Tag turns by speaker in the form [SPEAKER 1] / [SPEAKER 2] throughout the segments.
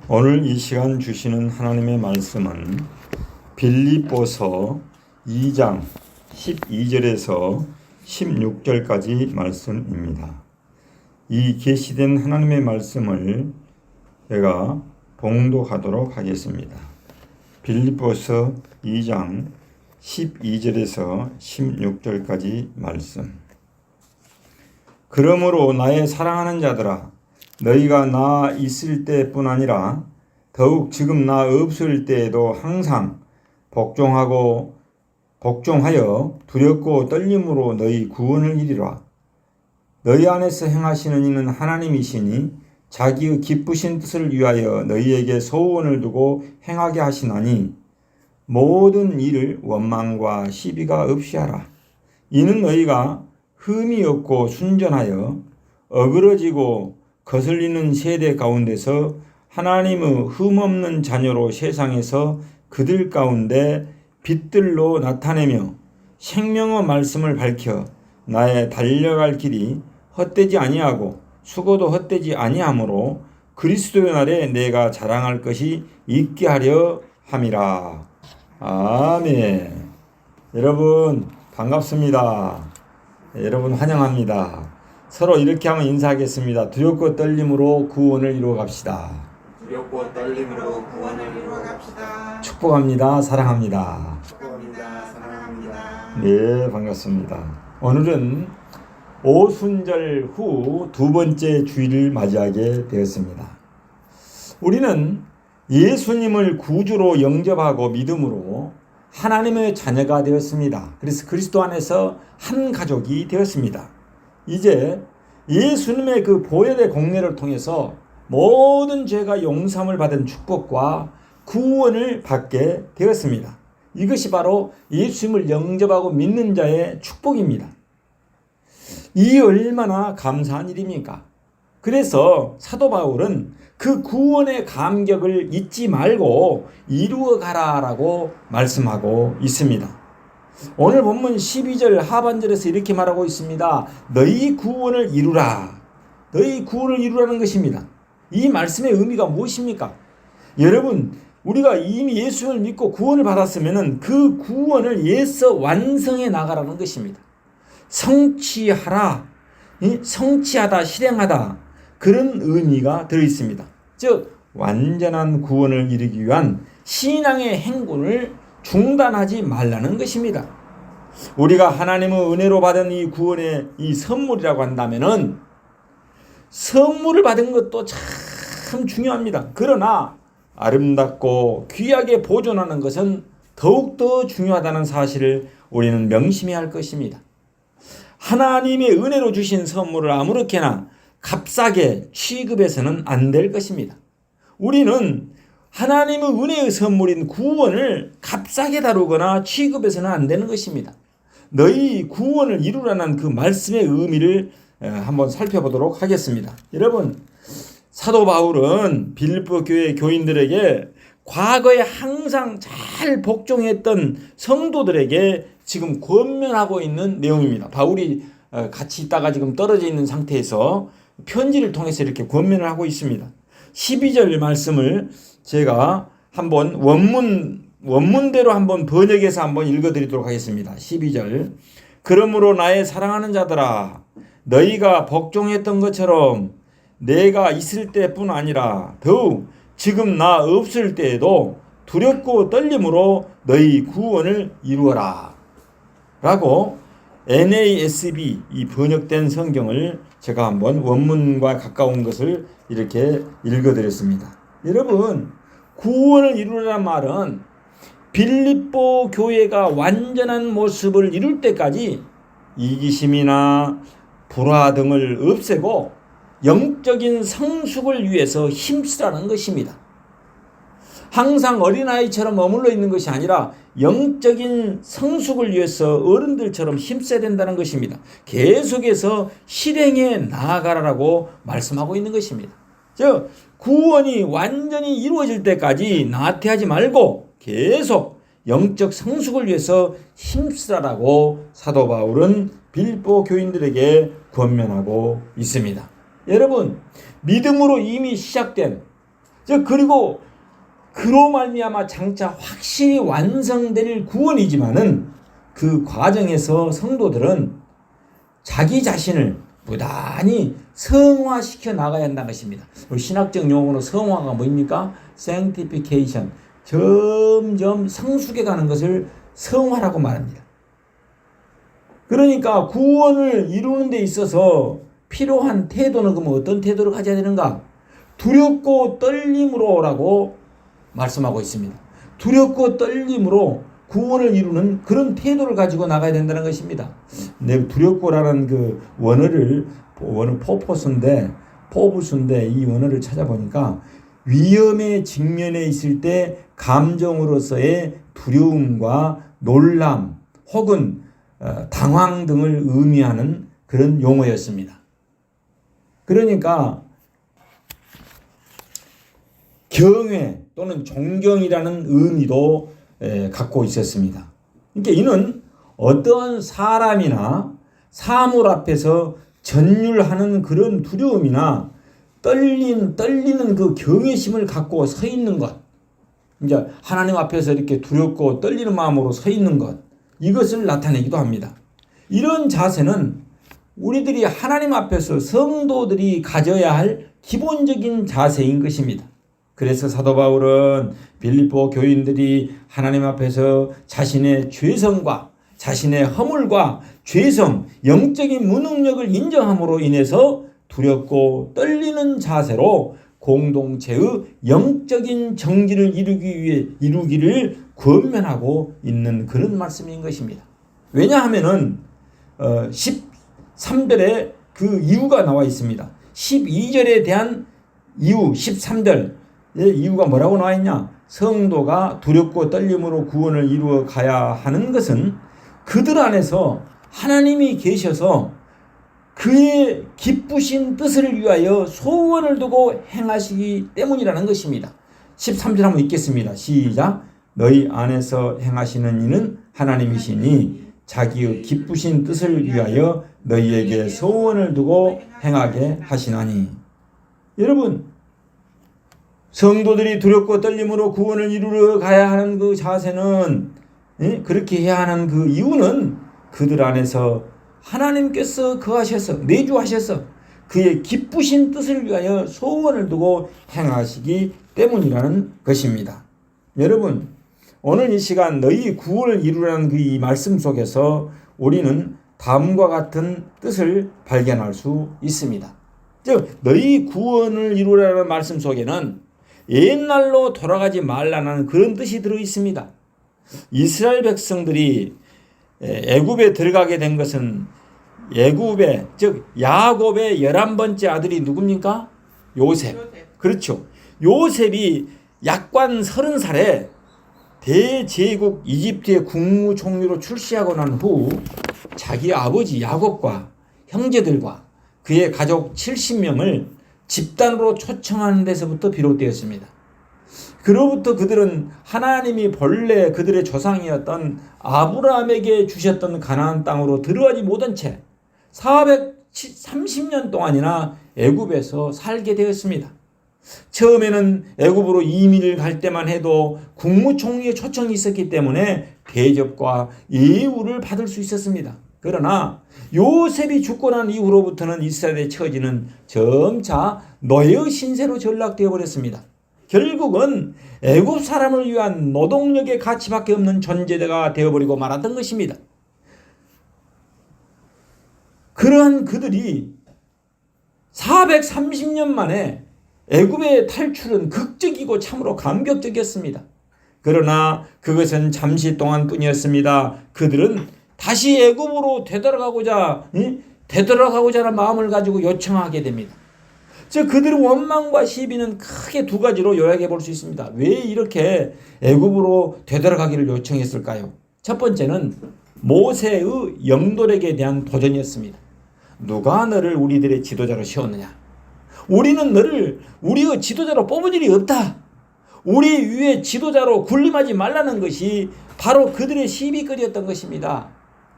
[SPEAKER 1] 오늘 이 시간 주시는 하나님의 말씀은 빌립보서 2장 12절에서 16절까지 말씀입니다. 이 계시된 하나님의 말씀을 제가 봉독하도록 하겠습니다. 빌립보서 2장 12절에서 16절까지 말씀. 그러므로 나의 사랑하는 자들아, 너희가 나 있을 때뿐 아니라 더욱 지금 나 없을 때에도 항상 복종하여 두렵고 떨림으로 너희 구원을 이루라. 너희 안에서 행하시는 이는 하나님이시니 자기의 기쁘신 뜻을 위하여 너희에게 소원을 두고 행하게 하시나니 모든 일을 원망과 시비가 없이 하라. 이는 너희가 흠이 없고 순전하여 어그러지고 거슬리는 세대 가운데서 하나님의 흠없는 자녀로 세상에서 그들 가운데 빛들로 나타내며 생명의 말씀을 밝혀 나의 달려갈 길이 헛되지 아니하고 수고도 헛되지 아니하므로 그리스도의 날에 내가 자랑할 것이 있게 하려 함이라. 아멘. 여러분 반갑습니다. 여러분 환영합니다. 서로 이렇게 하면 인사하겠습니다. 두렵고 떨림으로 구원을 이루어 갑시다.
[SPEAKER 2] 두렵고 떨림으로 구원을 이루어 갑시다.
[SPEAKER 1] 축복합니다. 사랑합니다.
[SPEAKER 2] 축복합니다. 사랑합니다.
[SPEAKER 1] 네, 반갑습니다. 오늘은 오순절 후 두 번째 주일을 맞이하게 되었습니다. 우리는 예수님을 구주로 영접하고 믿음으로 하나님의 자녀가 되었습니다. 그래서 그리스도 안에서 한 가족이 되었습니다. 이제 예수님의 그 보혈의 공례를 통해서 모든 죄가 용서함을 받은 축복과 구원을 받게 되었습니다. 이것이 바로 예수님을 영접하고 믿는 자의 축복입니다. 이 얼마나 감사한 일입니까? 그래서 사도 바울은 그 구원의 감격을 잊지 말고 이루어 가라라고 말씀하고 있습니다. 오늘 본문 12절 하반절에서 이렇게 말하고 있습니다. 너희 구원을 이루라. 너희 구원을 이루라는 것입니다. 이 말씀의 의미가 무엇입니까? 여러분, 우리가 이미 예수를 믿고 구원을 받았으면 그 구원을 예서 완성해 나가라는 것입니다. 성취하라, 성취하다, 실행하다, 그런 의미가 들어있습니다. 즉 완전한 구원을 이루기 위한 신앙의 행군을 중단하지 말라는 것입니다. 우리가 하나님의 은혜로 받은 이 구원의 이 선물이라고 한다면은 선물을 받은 것도 참 중요합니다. 그러나 아름답고 귀하게 보존하는 것은 더욱더 중요하다는 사실을 우리는 명심해야 할 것입니다. 하나님의 은혜로 주신 선물을 아무렇게나 값싸게 취급해서는 안 될 것입니다. 우리는 하나님의 은혜의 선물인 구원을 값싸게 다루거나 취급해서는 안 되는 것입니다. 너희 구원을 이루라는 그 말씀의 의미를 한번 살펴보도록 하겠습니다. 여러분, 사도 바울은 빌립보 교회 교인들에게 과거에 항상 잘 복종했던 성도들에게 지금 권면하고 있는 내용입니다. 바울이 같이 있다가 지금 떨어져 있는 상태에서 편지를 통해서 이렇게 권면을 하고 있습니다. 12절 말씀을 제가 한번 원문대로 한번 번역해서 한번 읽어드리도록 하겠습니다. 12절. 그러므로 나의 사랑하는 자들아, 너희가 복종했던 것처럼 내가 있을 때뿐 아니라 더욱 지금 나 없을 때에도 두렵고 떨림으로 너희 구원을 이루어라. 라고 NASB 이 번역된 성경을 제가 한번 원문과 가까운 것을 이렇게 읽어드렸습니다. 여러분, 구원을 이루라는 말은 빌립보 교회가 완전한 모습을 이룰 때까지 이기심이나 불화 등을 없애고 영적인 성숙을 위해서 힘쓰라는 것입니다. 항상 어린아이처럼 머물러 있는 것이 아니라 영적인 성숙을 위해서 어른들처럼 힘써야 된다는 것입니다. 계속해서 실행에 나아가라고 말씀하고 있는 것입니다. 즉 구원이 완전히 이루어질 때까지 나태하지 말고 계속 영적 성숙을 위해서 힘쓰라라고 사도 바울은 빌립보 교인들에게 권면하고 있습니다. 여러분, 믿음으로 이미 시작된 그리고 그로 말미암아 장차 확실히 완성될 구원이지만은 그 과정에서 성도들은 자기 자신을 부단히 성화시켜 나가야 한다는 것입니다. 신학적 용어로 성화가 뭐입니까? sanctification. 점점 성숙해 가는 것을 성화라고 말합니다. 그러니까 구원을 이루는 데 있어서 필요한 태도는 그럼 어떤 태도를 가져야 되는가? 두렵고 떨림으로라고 말씀하고 있습니다. 두렵고 떨림으로 구원을 이루는 그런 태도를 가지고 나가야 된다는 것입니다. 네, 두렵고라는 그 원어 포부수인데 이 원어를 찾아보니까 위험에 직면해 있을 때 감정으로서의 두려움과 놀람 혹은 당황 등을 의미하는 그런 용어였습니다. 그러니까 경외 또는 존경이라는 의미도 갖고 있었습니다. 그러니까 이는 어떠한 사람이나 사물 앞에서 전율하는 그런 두려움이나 떨리는 그 경외심을 갖고 서 있는 것, 이제 하나님 앞에서 이렇게 두렵고 떨리는 마음으로 서 있는 것, 이것을 나타내기도 합니다. 이런 자세는 우리들이 하나님 앞에서 성도들이 가져야 할 기본적인 자세인 것입니다. 그래서 사도 바울은 빌립보 교인들이 하나님 앞에서 자신의 죄성과 자신의 허물과 죄성, 영적인 무능력을 인정함으로 인해서 두렵고 떨리는 자세로 공동체의 영적인 정지를 이루기를 권면하고 있는 그런 말씀인 것입니다. 왜냐하면은 13절에 그 이유가 나와 있습니다. 12절에 대한 이유, 13절 이유가 뭐라고 나와 있냐? 성도가 두렵고 떨림으로 구원을 이루어 가야 하는 것은 그들 안에서 하나님이 계셔서 그의 기쁘신 뜻을 위하여 소원을 두고 행하시기 때문이라는 것입니다. 13절 한번 읽겠습니다. 시작. 너희 안에서 행하시는 이는 하나님이시니 자기의 기쁘신 뜻을 위하여 너희에게 소원을 두고 행하게 하시나니. 여러분, 성도들이 두렵고 떨림으로 구원을 이루러 가야 하는 그 자세는, 그렇게 해야 하는 그 이유는 그들 안에서 하나님께서 거하셔서 내주하셔서 그의 기쁘신 뜻을 위하여 소원을 두고 행하시기 때문이라는 것입니다. 여러분, 오늘 이 시간 너희 구원을 이루라는 그 이 말씀 속에서 우리는 다음과 같은 뜻을 발견할 수 있습니다. 즉 너희 구원을 이루라는 말씀 속에는 옛날로 돌아가지 말라는 그런 뜻이 들어 있습니다. 이스라엘 백성들이 애굽에 들어가게 된 것은 애굽의 즉 야곱의 11번째 아들이 누굽니까? 요셉. 그렇죠. 요셉이 약관 30살에 대제국 이집트의 국무총리로 출시하고 난 후 자기 아버지 야곱과 형제들과 그의 가족 70명을 집단으로 초청하는 데서부터 비롯되었습니다. 그로부터 그들은 하나님이 본래 그들의 조상이었던 아브라함에게 주셨던 가나안 땅으로 들어가지 못한 채 430년 동안이나 애굽에서 살게 되었습니다. 처음에는 애굽으로 이민을 갈 때만 해도 국무총리의 초청이 있었기 때문에 대접과 예우를 받을 수 있었습니다. 그러나 요셉이 죽고 난 이후로부터는 이스라엘의 처지는 점차 노예의 신세로 전락되어 버렸습니다. 결국은 애굽 사람을 위한 노동력의 가치밖에 없는 존재가 되어버리고 말았던 것입니다. 그러한 그들이 430년 만에 애굽의 탈출은 극적이고 참으로 감격적이었습니다. 그러나 그것은 잠시 동안 뿐이었습니다. 그들은 다시 애굽으로 되돌아가고자 하는 마음을 가지고 요청하게 됩니다. 즉 그들의 원망과 시비는 크게 두 가지로 요약해 볼 수 있습니다. 왜 이렇게 애굽으로 되돌아가기를 요청했을까요? 첫 번째는 모세의 영돌에게 대한 도전이었습니다. 누가 너를 우리들의 지도자로 세웠느냐? 우리는 너를 우리의 지도자로 뽑은 일이 없다. 우리 위에 지도자로 군림하지 말라는 것이 바로 그들의 시비거리였던 것입니다.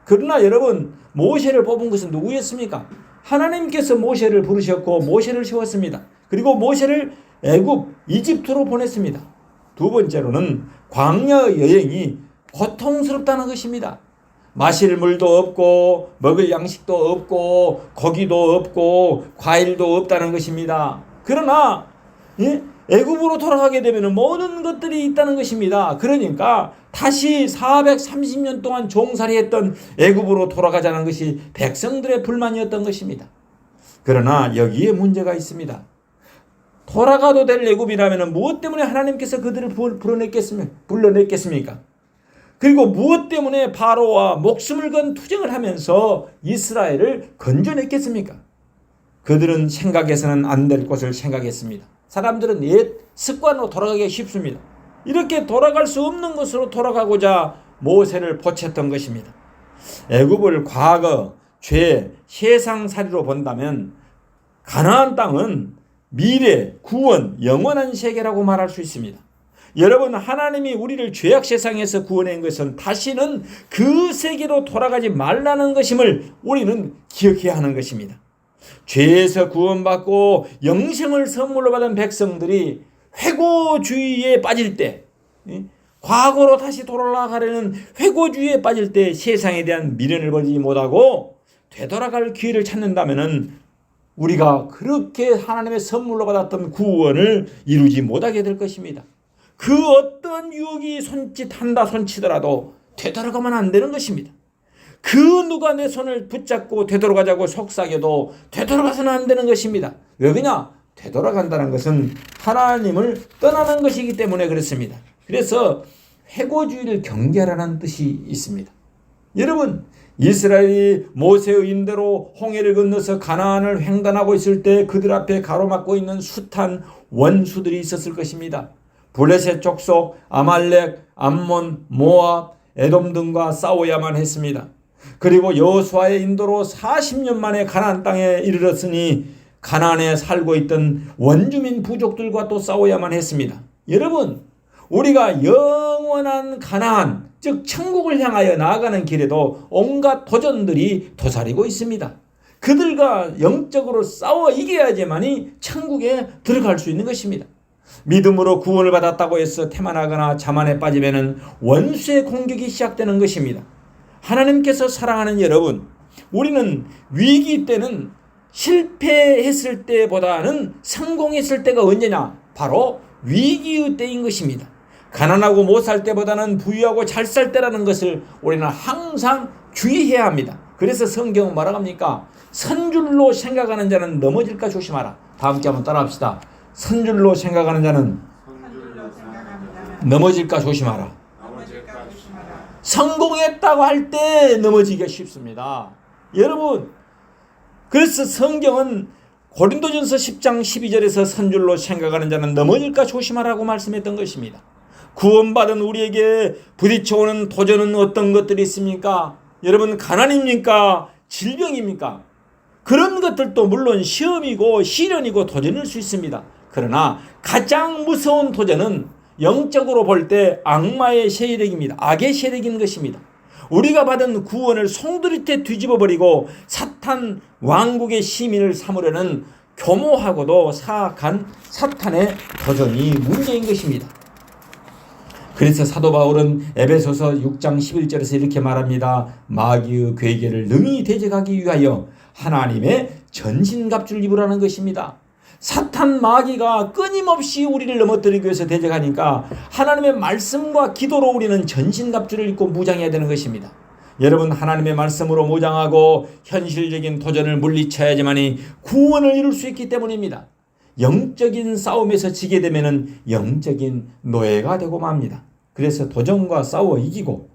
[SPEAKER 1] 그러나 여러분, 모세를 뽑은 것은 누구였습니까? 하나님께서 모세를 부르셨고 모세를 세웠습니다. 그리고 모세를 애굽 이집트로 보냈습니다. 두 번째로는 광야 여행이 고통스럽다는 것입니다. 마실 물도 없고 먹을 양식도 없고 고기도 없고 과일도 없다는 것입니다. 그러나 애굽으로 돌아가게 되면 모든 것들이 있다는 것입니다. 그러니까 다시 430년 동안 종살이했던 애굽으로 돌아가자는 것이 백성들의 불만이었던 것입니다. 그러나 여기에 문제가 있습니다. 돌아가도 될 애굽이라면 무엇 때문에 하나님께서 그들을 불러냈겠습니까? 그리고 무엇 때문에 바로와 목숨을 건 투쟁을 하면서 이스라엘을 건져냈겠습니까? 그들은 생각해서는 안 될 것을 생각했습니다. 사람들은 옛 습관으로 돌아가기 쉽습니다. 이렇게 돌아갈 수 없는 것으로 돌아가고자 모세를 보챘던 것입니다. 애굽을 과거, 죄, 세상살이로 본다면 가나안 땅은 미래, 구원, 영원한 세계라고 말할 수 있습니다. 여러분, 하나님이 우리를 죄악 세상에서 구원한 것은 다시는 그 세계로 돌아가지 말라는 것임을 우리는 기억해야 하는 것입니다. 죄에서 구원받고 영생을 선물로 받은 백성들이 회고주의에 빠질 때, 과거로 다시 돌아가려는 회고주의에 빠질 때 세상에 대한 미련을 버리지 못하고 되돌아갈 기회를 찾는다면 우리가 그렇게 하나님의 선물로 받았던 구원을 이루지 못하게 될 것입니다. 그 어떤 유혹이 손짓한다 손치더라도 되돌아가면 안 되는 것입니다. 그 누가 내 손을 붙잡고 되돌아가자고 속삭여도 되돌아가서는 안 되는 것입니다. 왜 그러냐? 되돌아간다는 것은 하나님을 떠나는 것이기 때문에 그렇습니다. 그래서 회고주의를 경계하라는 뜻이 있습니다. 여러분, 이스라엘이 모세의 인대로 홍해를 건너서 가나안을 횡단하고 있을 때 그들 앞에 가로막고 있는 숱한 원수들이 있었을 것입니다. 블레셋 족속, 아말렉, 암몬, 모압, 에돔 등과 싸워야만 했습니다. 그리고 여호수아의 인도로 40년 만에 가나안 땅에 이르렀으니 가나안에 살고 있던 원주민 부족들과 또 싸워야만 했습니다. 여러분, 우리가 영원한 가나안, 즉 천국을 향하여 나아가는 길에도 온갖 도전들이 도사리고 있습니다. 그들과 영적으로 싸워 이겨야지만이 천국에 들어갈 수 있는 것입니다. 믿음으로 구원을 받았다고 해서 태만하거나 자만에 빠지면 원수의 공격이 시작되는 것입니다. 하나님께서 사랑하는 여러분, 우리는 위기 때는 실패했을 때보다는 성공했을 때가 언제냐? 바로 위기의 때인 것입니다. 가난하고 못 살 때보다는 부유하고 잘 살 때라는 것을 우리는 항상 주의해야 합니다. 그래서 성경은 뭐라고 합니까? 선줄로 생각하는 자는 넘어질까 조심하라. 다 함께 한번 따라합시다. 선줄로 생각하는 자는 넘어질까 조심하라. 성공했다고 할 때 넘어지기가 쉽습니다. 여러분, 그래서 성경은 고린도전서 10장 12절에서 선줄로 생각하는 자는 넘어질까 조심하라고 말씀했던 것입니다. 구원받은 우리에게 부딪혀오는 도전은 어떤 것들이 있습니까? 여러분, 가난입니까? 질병입니까? 그런 것들도 물론 시험이고 시련이고 도전일 수 있습니다. 그러나 가장 무서운 도전은 영적으로 볼 때 악마의 세력입니다. 악의 세력인 것입니다. 우리가 받은 구원을 송두리째 뒤집어버리고 사탄 왕국의 시민을 삼으려는 교모하고도 사악한 사탄의 도전이 문제인 것입니다. 그래서 사도 바울은 에베소서 6장 11절에서 이렇게 말합니다. 마귀의 괴계를 능히 대적하기 위하여 하나님의 전신갑주를 입으라는 것입니다. 사탄 마귀가 끊임없이 우리를 넘어뜨리기 위해서 대적하니까 하나님의 말씀과 기도로 우리는 전신갑주를 입고 무장해야 되는 것입니다. 여러분, 하나님의 말씀으로 무장하고 현실적인 도전을 물리쳐야지만이 구원을 이룰 수 있기 때문입니다. 영적인 싸움에서 지게 되면 영적인 노예가 되고 맙니다. 그래서 도전과 싸워 이기고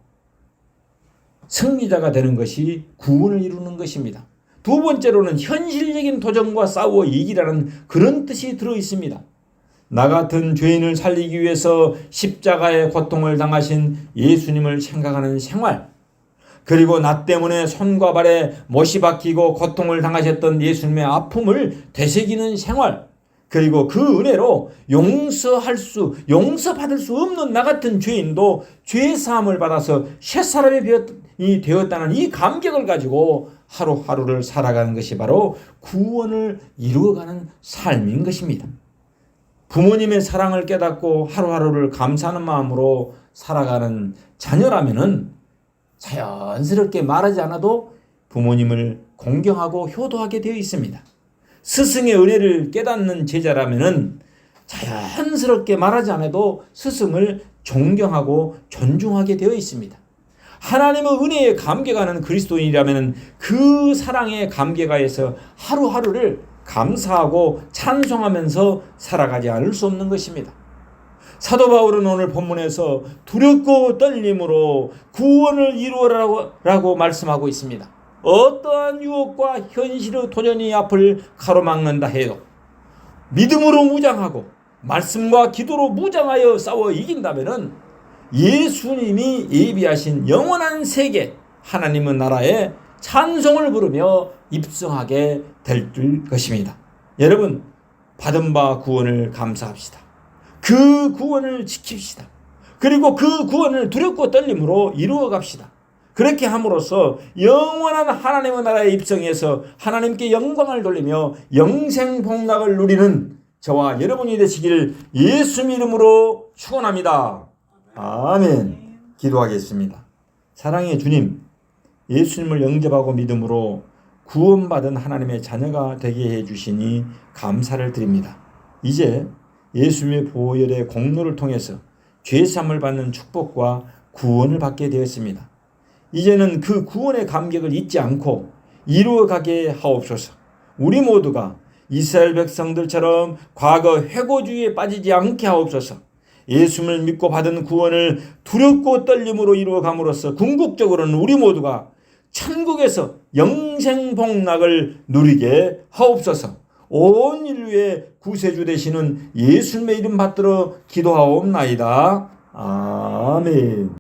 [SPEAKER 1] 승리자가 되는 것이 구원을 이루는 것입니다. 두 번째로는 현실적인 도전과 싸워 이기라는 그런 뜻이 들어 있습니다. 나 같은 죄인을 살리기 위해서 십자가의 고통을 당하신 예수님을 생각하는 생활, 그리고 나 때문에 손과 발에 못이 박히고 고통을 당하셨던 예수님의 아픔을 되새기는 생활, 그리고 그 은혜로 용서받을 수 없는 나 같은 죄인도 죄사함을 받아서 새사람이 되었다는 이 감격을 가지고 하루하루를 살아가는 것이 바로 구원을 이루어가는 삶인 것입니다. 부모님의 사랑을 깨닫고 하루하루를 감사하는 마음으로 살아가는 자녀라면은 자연스럽게 말하지 않아도 부모님을 공경하고 효도하게 되어 있습니다. 스승의 은혜를 깨닫는 제자라면은 자연스럽게 말하지 않아도 스승을 존경하고 존중하게 되어 있습니다. 하나님의 은혜에 감개가는 그리스도인이라면 그 사랑에 감개가해서 하루하루를 감사하고 찬송하면서 살아가지 않을 수 없는 것입니다. 사도 바울은 오늘 본문에서 두렵고 떨림으로 구원을 이루어라고 말씀하고 있습니다. 어떠한 유혹과 현실의 도전이 앞을 가로막는다 해도 믿음으로 무장하고 말씀과 기도로 무장하여 싸워 이긴다면은 예수님이 예비하신 영원한 세계 하나님의 나라에 찬송을 부르며 입성하게 될 것입니다. 여러분, 받은 바 구원을 감사합시다. 그 구원을 지킵시다. 그리고 그 구원을 두렵고 떨림으로 이루어 갑시다. 그렇게 함으로써 영원한 하나님의 나라에 입성해서 하나님께 영광을 돌리며 영생복락을 누리는 저와 여러분이 되시길 예수 이름으로 축원합니다. 아멘. 기도하겠습니다. 사랑의 주님, 예수님을 영접하고 믿음으로 구원받은 하나님의 자녀가 되게 해주시니 감사를 드립니다. 이제 예수님의 보혈의 공로를 통해서 죄사함을 받는 축복과 구원을 받게 되었습니다. 이제는 그 구원의 감격을 잊지 않고 이루어가게 하옵소서. 우리 모두가 이스라엘 백성들처럼 과거 회고주의에 빠지지 않게 하옵소서. 예수님을 믿고 받은 구원을 두렵고 떨림으로 이루어감으로써 궁극적으로는 우리 모두가 천국에서 영생복락을 누리게 하옵소서. 온 인류의 구세주 되시는 예수님의 이름 받들어 기도하옵나이다. 아멘.